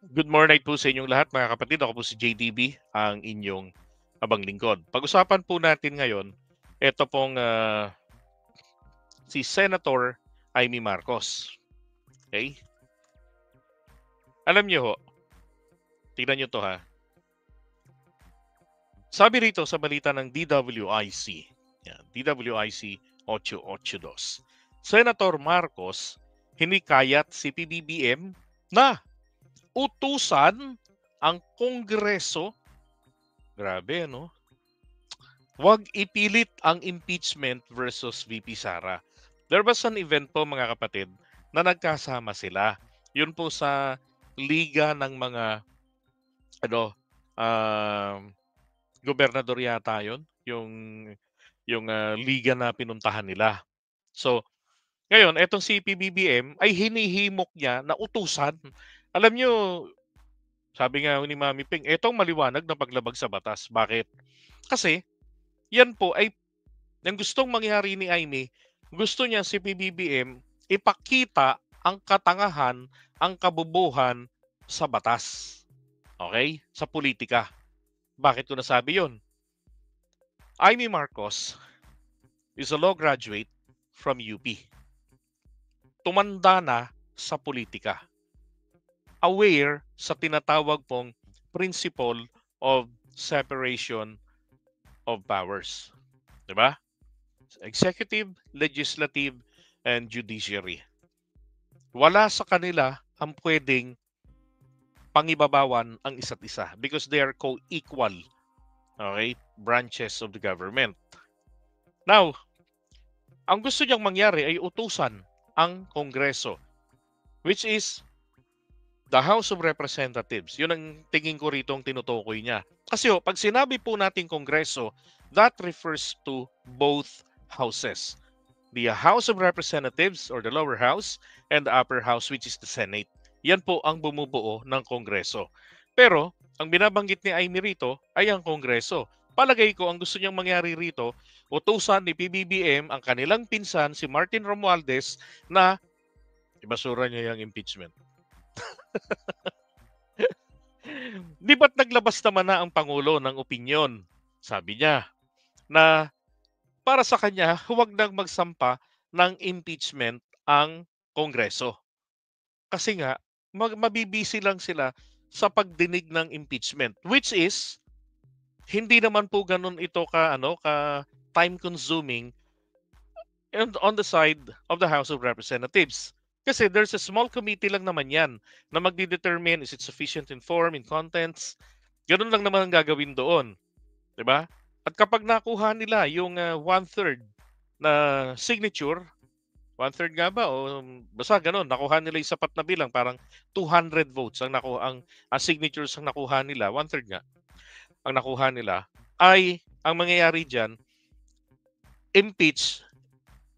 Good morning po sa inyong lahat mga kapatid. Ako po si JDB, ang inyong abang lingkod. Pag-usapan po natin ngayon, ito pong si Senator Amy Marcos. Okay? Alam niyo ho, tignan niyo to ha. Sabi rito sa balita ng DWIC, DWIC 882, Senator Marcos hinikayat si PBBM na utusan ang Kongreso. Grabe, no? Huwag ipilit ang impeachment versus VP Sara. There was an event po mga kapatid na nagkasama sila. Yun po sa liga ng mga ano gobernador yata yun, yung liga na pinuntahan nila. So, ngayon etong si PBBM ay hinihimok niya na utusan. Alam niyo, sabi nga ni Mami Ping, etong maliwanag na paglabag sa batas. Bakit? Kasi yan po ay ang gustong mangyari ni Amy, gusto niya si PBBM ipakita ang katangahan, ang kabubuhan sa batas. Okay? Sa politika. Bakit ko nasabi yon? Amy Marcos is a law graduate from UP. Tumanda na sa politika. Aware sa tinatawag pong principle of separation of powers. Diba? Executive, legislative, and judiciary. Wala sa kanila ang pwedeng pangibabawan ang isa't isa because they are co-equal, okay, branches of the government. Now, ang gusto niyang mangyari ay utusan ang Kongreso, which is the House of Representatives. Yun ang tingin ko rito ang tinutukoy niya. Kasi pag sinabi po natin Kongreso, that refers to both houses. The House of Representatives or the lower house and the upper house which is the Senate. Yan po ang bumubuo ng Kongreso. Pero ang binabanggit ni Amy rito ay ang Kongreso. Palagay ko ang gusto niyang mangyari rito, utusan ni PBBM ang kanilang pinsan si Martin Romualdez na ibasura niya yung impeachment. Di ba't naglabas naman na ang Pangulo ng opinyon? Sabi niya na para sa kanya, huwag nang magsampa ng impeachment ang Kongreso. Kasi nga, mabibisi lang sila sa pagdinig ng impeachment. Which is, hindi naman po ganun ito ka time consuming on the side of the House of Representatives. Kasi there's a small committee lang naman yan na magdidetermine is it sufficient in form, in contents. Ganun lang naman ang gagawin doon. Diba? At kapag nakuha nila yung one-third na signature, one-third nga ba? O basta ganun, nakuha nila yung sapat na bilang, parang 200 votes ang nakuha, ang signatures ang nakuha nila, one-third nga, ang nakuha nila, ay ang mangyayari dyan, impeach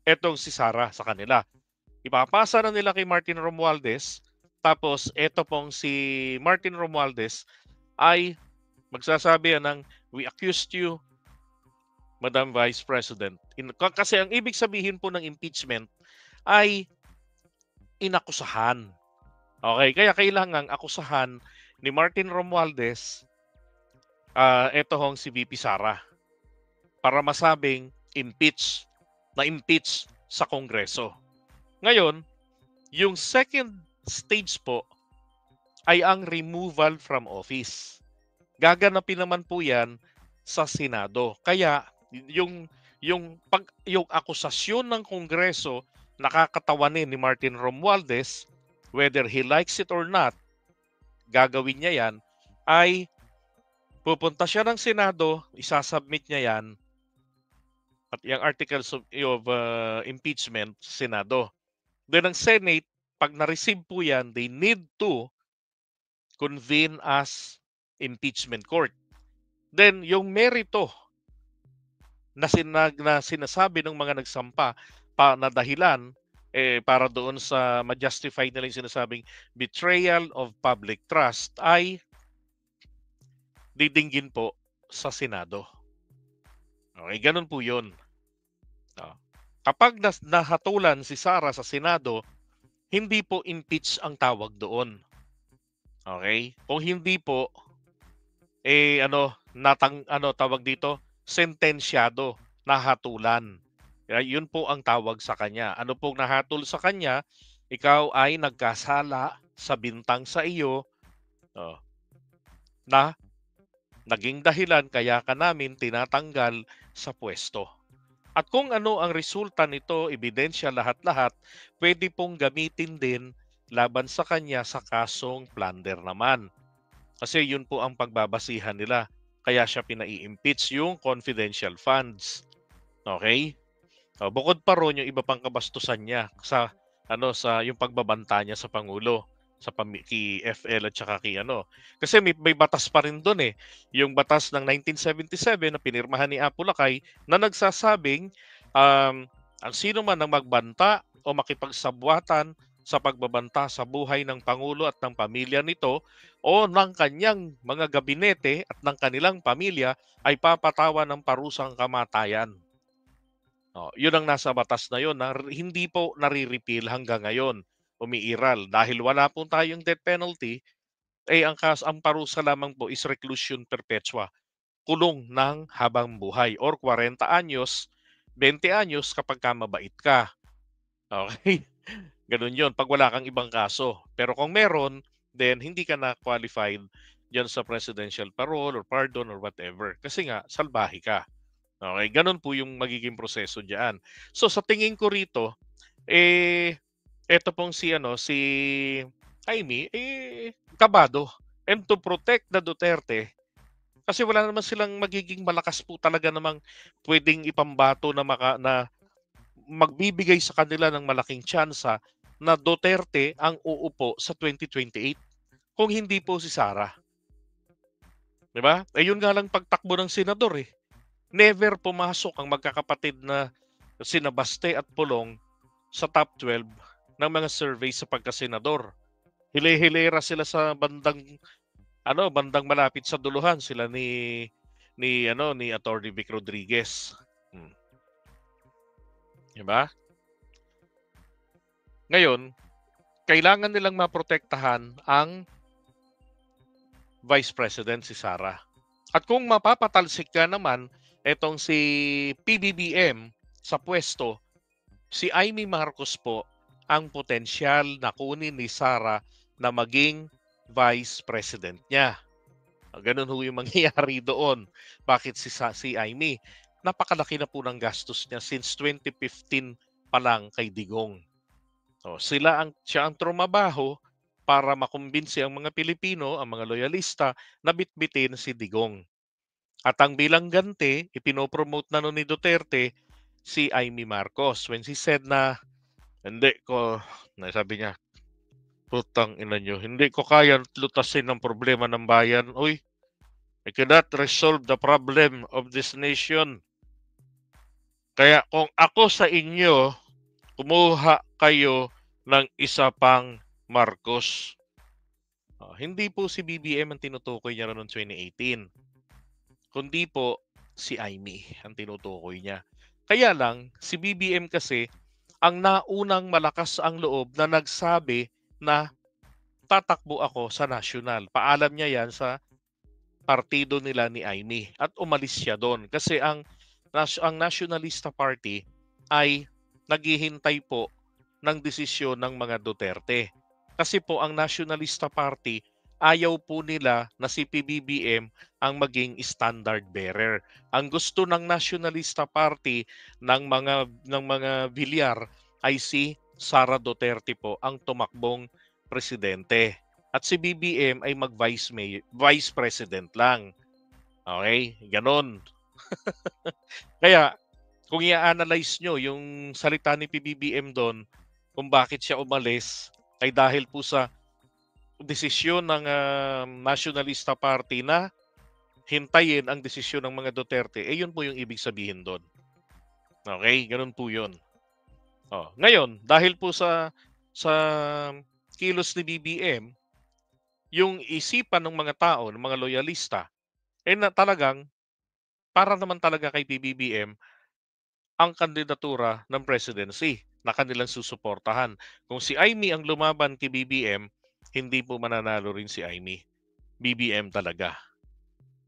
etong si Sara sa kanila. Ipapasa na nila kay Martin Romualdez, tapos eto pong si Martin Romualdez ay magsasabi ng, we accused you, Madam Vice President. Kasi ang ibig sabihin po ng impeachment ay inakusahan. Okay, kaya kailangang akusahan ni Martin Romualdez ito hong si VP Sara para masabing na-impeach sa Kongreso. Ngayon, yung second stage po ay ang removal from office. Gaganapin naman po yan sa Senado. Kaya yung akusasyon ng Kongreso nakakatawanin ni Martin Romualdez, whether he likes it or not, gagawin niya yan, ay pupunta siya ng Senado, isasubmit niya yan, at yung articles of impeachment sa Senado. Then ang Senate, pag na-receive po yan, they need to convene as impeachment court. Then yung merito na sinasabi ng mga nagsampa na dahilan para doon sa ma-justify nila yung sinasabing betrayal of public trust ay didinggin po sa Senado. Okay, ganun po yun. Kapag nahatulan si Sara sa Senado, hindi po impeach ang tawag doon. Okay? Kung hindi po, tawag dito, sentensyado, nahatulan. Kaya yun po ang tawag sa kanya. Ano pong nahatol sa kanya? Ikaw ay nagkasala sa bintang sa iyo, oh, na naging dahilan kaya ka namin tinatanggal sa pwesto. At kung ano ang resulta nito, ebidensya lahat-lahat, pwede pong gamitin din laban sa kanya sa kasong plunder naman. Kasi yun po ang pagbabasihan nila. Kaya siya pinai-impeach yung confidential funds. Okay? Bukod pa ron yung iba pang kabastusan niya sa yung pagbabanta niya sa pangulo, kay FL at saka kay ano. Kasi may batas pa rin doon eh. Yung batas ng 1977 na pinirmahan ni Apo Lakay na nagsasabing ang sino man ang magbanta o makipagsabwatan sa pagbabanta sa buhay ng pangulo at ng pamilya nito o ng kanyang mga gabinete at ng kanilang pamilya ay papatawan ng parusang kamatayan. Yun ang nasa batas na yun na hindi po nare-repeal hanggang ngayon. Umiiral dahil wala po tayong death penalty, ang parusa lamang po is reclusion perpetua, kulong ng habang buhay or 40 anyos, 20 anyos kapag ka mabait ka. Okay? Ganun yun pag wala kang ibang kaso. Pero kung meron, then hindi ka na qualified diyan sa presidential parole or pardon or whatever. Kasi nga, salbahe ka. Okay, gano'n po yung magiging proseso diyan. So sa tingin ko rito, eto pong si Jaime, kabado. And to protect the Duterte, kasi wala naman silang magiging malakas po talaga namang puwedeng ipambato na magbibigay sa kanila ng malaking tyansa na Duterte ang uupo sa 2028 kung hindi po si Sara, 'di ba? Yun nga lang pagtakbo ng senador, eh. Never pumasok ang magkakapatid na sina Baste at Pulong sa top 12 ng mga survey sa pagkasenador. Hile-hilera sila sa bandang malapit sa duluhan sila ni Attorney Vic Rodriguez. Hmm. 'Di ba? Ngayon, kailangan nilang maprotektahan ang Vice President si Sara. At kung mapapatalsik ka naman etong si PBBM sa pwesto, si Amy Marcos po ang potensyal na kunin ni Sara na maging Vice President niya. Ganun ho yung mangyayari doon. Bakit si Amy? Napakalaki na po ng gastos niya since 2015 pa lang kay Digong. Siya ang trumabaho para makumbinsi ang mga Pilipino, ang mga loyalista na bitbitin si Digong. At ang bilang ganti, ipinopromote na nun ni Duterte si Amy Marcos when she said na hindi ko, sabi niya, putang ina nyo, hindi ko kaya lutasin ang problema ng bayan. Uy, I cannot resolve the problem of this nation. Kaya kung ako sa inyo, kumuha kayo ng isa pang Marcos. Hindi po si BBM ang tinutukoy niya noong 2018. Kundi po si Amy ang tinutukoy niya. Kaya lang, si BBM kasi ang naunang malakas ang loob na nagsabi na tatakbo ako sa national. Paalam niya yan sa partido nila ni Amy at umalis siya doon kasi ang Nationalista Party ay naghihintay po ng desisyon ng mga Duterte. Kasi po ang Nationalista Party ayaw po nila na si PBBM ang maging standard bearer. Ang gusto ng Nationalista Party ng mga Villar ay si Sara Duterte po ang tumakbong presidente. At si BBM ay vice president lang. Okay? Ganon. Kaya, kung i-analyze nyo yung salita ni PBBM doon, kung bakit siya umalis, ay dahil po sa desisyon ng Nationalista Party na hintayin ang desisyon ng mga Duterte, yun po yung ibig sabihin doon. Okay? Ganun po yun. Ngayon, dahil po sa kilos ni BBM, yung isipan ng mga tao, ng mga loyalista, na talagang para naman talaga kay PBBM ang kandidatura ng presidency na kanilang susuportahan. Kung si Amy ang lumaban kay BBM, hindi po mananalo rin si Imee. BBM talaga.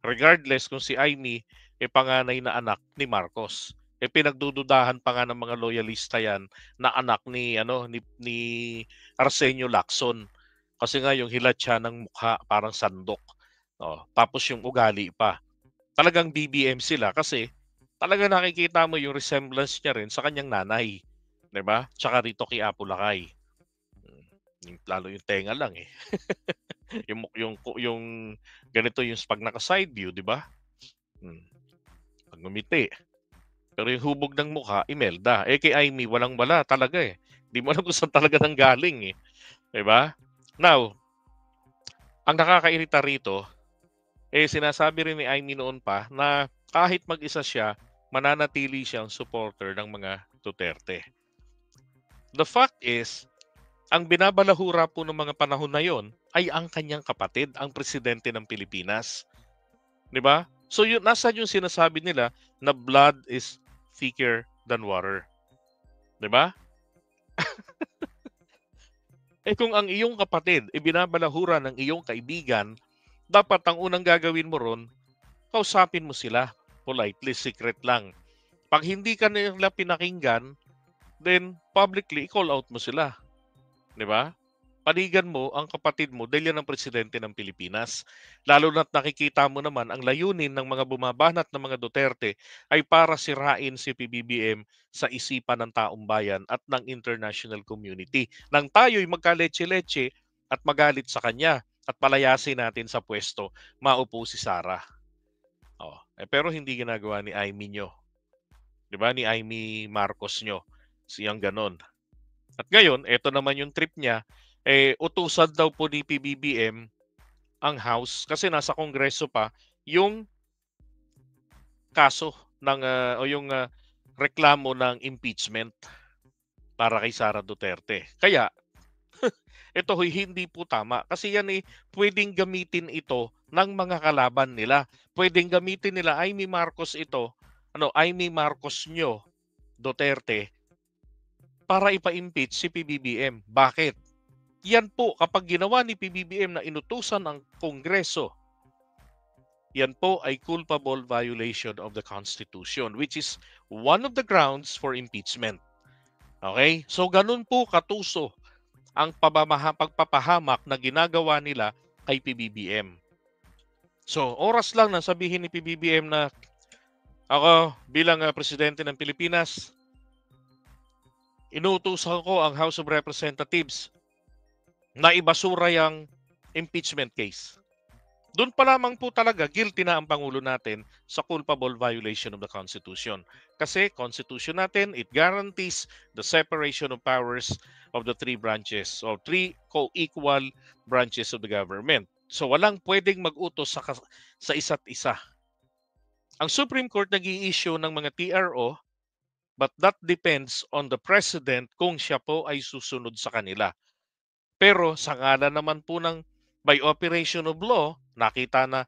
Regardless kung si Imee panganay na anak ni Marcos. Pinagdududahan pa nga ng mga loyalista yan na anak ni Arsenio Lacson. Kasi nga yung hilat siya ng mukha parang sandok. Oh, tapos yung ugali pa. Talagang BBM sila kasi talaga nakikita mo yung resemblance niya rin sa kanyang nanay. 'Di ba? Tsaka rito kay Apo Lakay. Lalo yung tenga lang eh. yung ganito yung 'pag naka-side view, 'di ba? Hmm, 'pag ngumiti. Pero yung hubog ng mukha, Imelda. Kay Imee, walang-wala talaga eh. Di mo alam kung saan talaga nanggaling eh. 'Di ba? Now, ang nakakairita rito, sinasabi rin ni Imee noon pa na kahit mag-isa siya, mananatili siyang supporter ng mga Duterte. The fact is, ang binabalahura po ng mga panahon na yon ay ang kanyang kapatid, ang presidente ng Pilipinas. 'Di ba? So yun, nasaan yung sinasabi nila na blood is thicker than water. 'Di ba? Kung ang iyong kapatid binabalahura ng iyong kaibigan, dapat ang unang gagawin mo ron, kausapin mo sila. Politely, secret lang. Pag hindi ka nila pinakinggan, then publicly, call out mo sila. 'Di ba? Panigan mo ang kapatid mo dahil yan ang presidente ng Pilipinas. Lalo na't nakikita mo naman ang layunin ng mga bumabanat ng mga Duterte ay para sirain si PBBM sa isipan ng taong bayan at ng international community. Nang tayo'y magkaletse-letse at magalit sa kanya at palayasin natin sa pwesto, maupo si Sara. Pero hindi ginagawa ni Imee nyo. 'Di ba? Ni Imee Marcos nyo. Siyang ganon. At ngayon, ito naman yung trip niya, utusan daw po ni PBBM ang House kasi nasa Kongreso pa yung kaso ng o yung reklamo ng impeachment para kay Sara Duterte. Kaya ito hindi po tama kasi yan pwedeng gamitin ito ng mga kalaban nila. Pwedeng gamitin nila Imee Marcos ito, Imee Marcos nyo Duterte para ipa-impeach si PBBM. Bakit? Yan po, kapag ginawa ni PBBM na inutusan ang Kongreso, yan po ay culpable violation of the Constitution, which is one of the grounds for impeachment. Okay? So, ganun po katuso ang pagpapahamak na ginagawa nila kay PBBM. So, oras lang na sabihin ni PBBM na ako bilang presidente ng Pilipinas, inuutusan ko ang House of Representatives na ibasura yung impeachment case. Doon pa lamang po talaga guilty na ang Pangulo natin sa culpable violation of the Constitution. Kasi Constitution natin, it guarantees the separation of powers of the three branches or three co-equal branches of the government. So walang pwedeng mag-utos sa isa't isa. Ang Supreme Court nag-i-issue ng mga TRO, but that depends on the President kung siya po ay susunod sa kanila. Pero sa ngalan naman po ng by operation of law, nakita na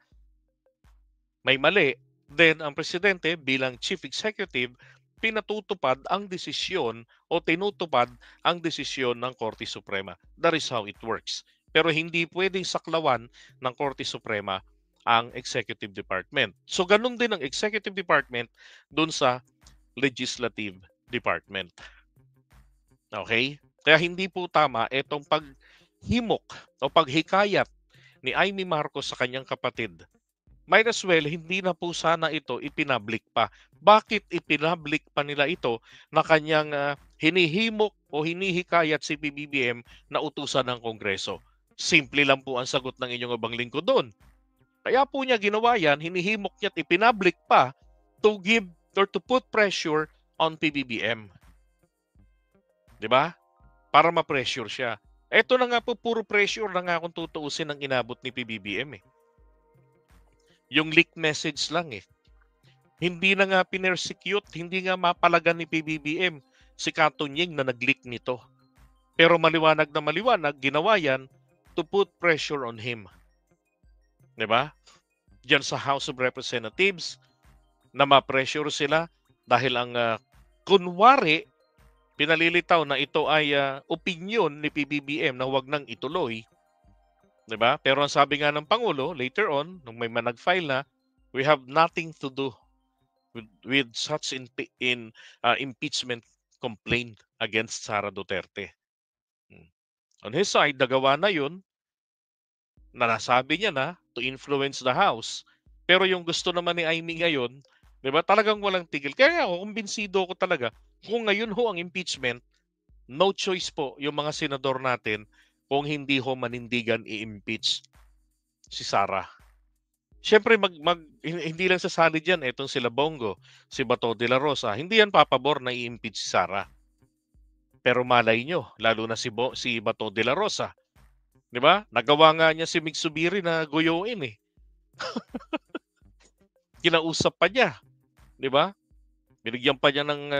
may mali, then ang presidente bilang chief executive, pinatutupad ang desisyon o tinutupad ang desisyon ng Korte Suprema. That is how it works. Pero hindi pwedeng saklawan ng Korte Suprema ang executive department. So ganun din ang executive department dun sa legislative department. Okay? Kaya hindi po tama itong paghimok o paghikayat ni Imee Marcos sa kanyang kapatid. Might as well, hindi na po sana ito ipinablik pa. Bakit ipinablik pa nila ito na kanyang hinihimok o hinihikayat si PBBM na utusan ng Kongreso? Simple lang po ang sagot ng inyong abang lingkod doon. Kaya po niya ginawa yan, hinihimok niya at ipinablik pa to give or to put pressure on PBBM. 'Di ba? Para ma-pressure siya. Ito na nga po, puro pressure na nga kung tutuusin ang inabot ni PBBM eh. Yung leak message lang eh. Hindi na nga pinersecute, hindi nga mapalagan ni PBBM si Katunying na nag-leak nito. Pero maliwanag na maliwanag, ginawa yan to put pressure on him. 'Di ba? Diyan sa House of Representatives na ma-pressure sila dahil ang kunwari pinalilitaw na ito ay opinyon ni PBBM na huwag nang ituloy, 'di ba? Pero ang sabi nga ng Pangulo later on nung may nag-file na, "We have nothing to do with such impeachment complaint against Sara Duterte." Hmm. On his side, nagawa na 'yun, na nasabi niya na to influence the House. Pero yung gusto naman ni Amy ngayon, 'di ba, talagang walang tigil. Kaya ako kumbinsido ko talaga kung ngayon ho ang impeachment, no choice po yung mga senador natin kung hindi ho manindigan i-impeach si Sara. Siyempre hindi lang sasali diyan etong sila Bongo, si Bato de la Rosa, hindi yan papabor na i-impeach si Sara. Pero malay nyo, lalo na si Bato de la Rosa, 'di ba? Nagawa nga niya si Mig Subiri na guyuin eh. Kinausap pa niya, 'di ba? Binigyan pa niya ng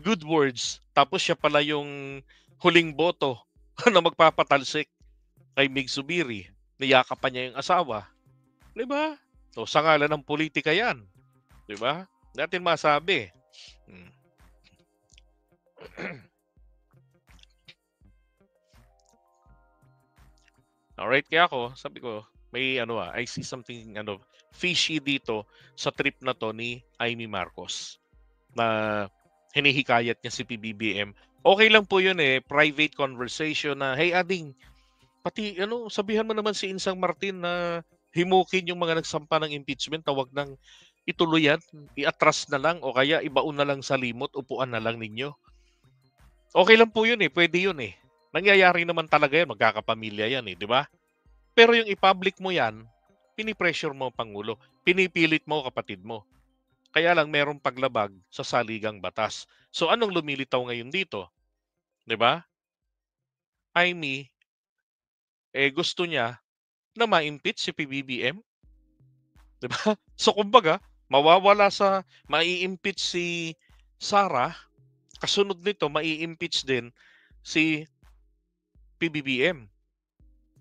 good words. Tapos siya pala yung huling boto na magpapatalsik kay Mig Subiri. Niyakap pa niya yung asawa, 'di ba? So sa ngalan ng politika 'yan, 'di ba? Natin masabi. Hmm. Alright, kaya ako, sabi ko, may I see something fishy dito sa trip na to ni Amy Marcos na hinihikayat niya si PBBM. Okay lang po yun private conversation na, "Hey ading, pati sabihan mo naman si Insang Martin na himukin yung mga nagsampa ng impeachment na wag nang ituloy yan, iatras na lang o kaya ibaon na lang sa limot, upuan na lang ninyo." Okay lang po yun pwede yun Nangyayari naman talaga yan, magkakapamilya yan 'di ba? Pero yung i-public mo yan, pinipressure mo ang Pangulo, pinipilit mo kapatid mo. Kaya lang merong paglabag sa saligang batas. So anong lumilitaw ngayon dito, 'di ba? Amy, gusto niya na ma-impeach si PBBM, 'di ba? So kumbaga, mai-impeach si Sara, kasunod nito mai-impeach din si PBBM.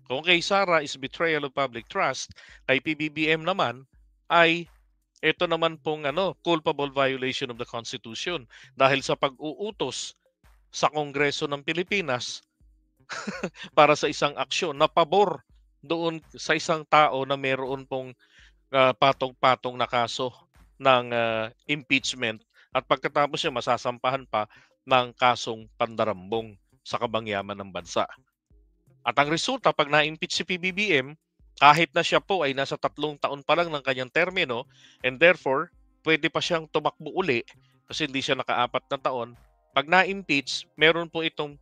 Kung kay Sara is betrayal of public trust, kay PBBM naman ay ito naman pong culpable violation of the Constitution dahil sa pag-uutos sa Kongreso ng Pilipinas para sa isang aksyon na pabor doon sa isang tao na meron pong patong-patong na kaso ng impeachment at pagkatapos niya masasampahan pa ng kasong pandarambong sa kabangyaman ng bansa. At ang resulta, pag na-impeach si PBBM, kahit na siya po ay nasa 3 taon pa lang ng kanyang termino and therefore, pwede pa siyang tumakbo uli kasi hindi siya naka-4 na taon. Pag na-impeach, meron po itong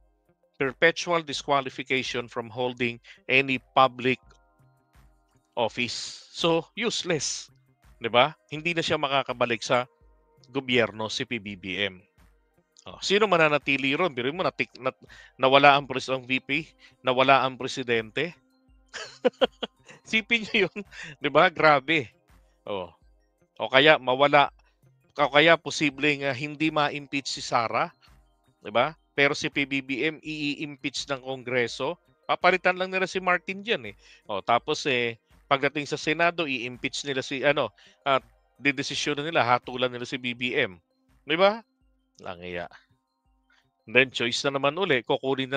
perpetual disqualification from holding any public office. So, useless. 'Di ba? Hindi na siya makakabalik sa gobyerno si PBBM. Sino mananatili ron? Biruin mo nawala ang VP, nawala ang presidente. Isipin niyo 'yun, 'di ba? Grabe. Oh. O kaya posibleng hindi ma-impeach si Sara, 'di ba? Pero si PBBM i-impeach ng Kongreso. Papalitan lang nila si Martin diyan tapos pagdating sa Senado i-impeach nila si at didesisyonan nila, hatulan nila si BBM. 'Di ba? Langiya. Then choice na naman uli, kukunin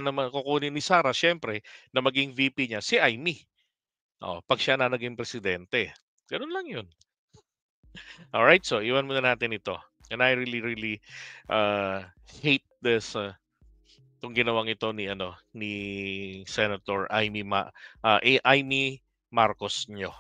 ni Sara siyempre na maging VP niya si Amy. Pag siya na naging presidente. Gano'n lang 'yun. Alright, so iwan muna natin ito. And I really, really hate this 'tong ginawang ito ni Senator Amy Marcos Nyo.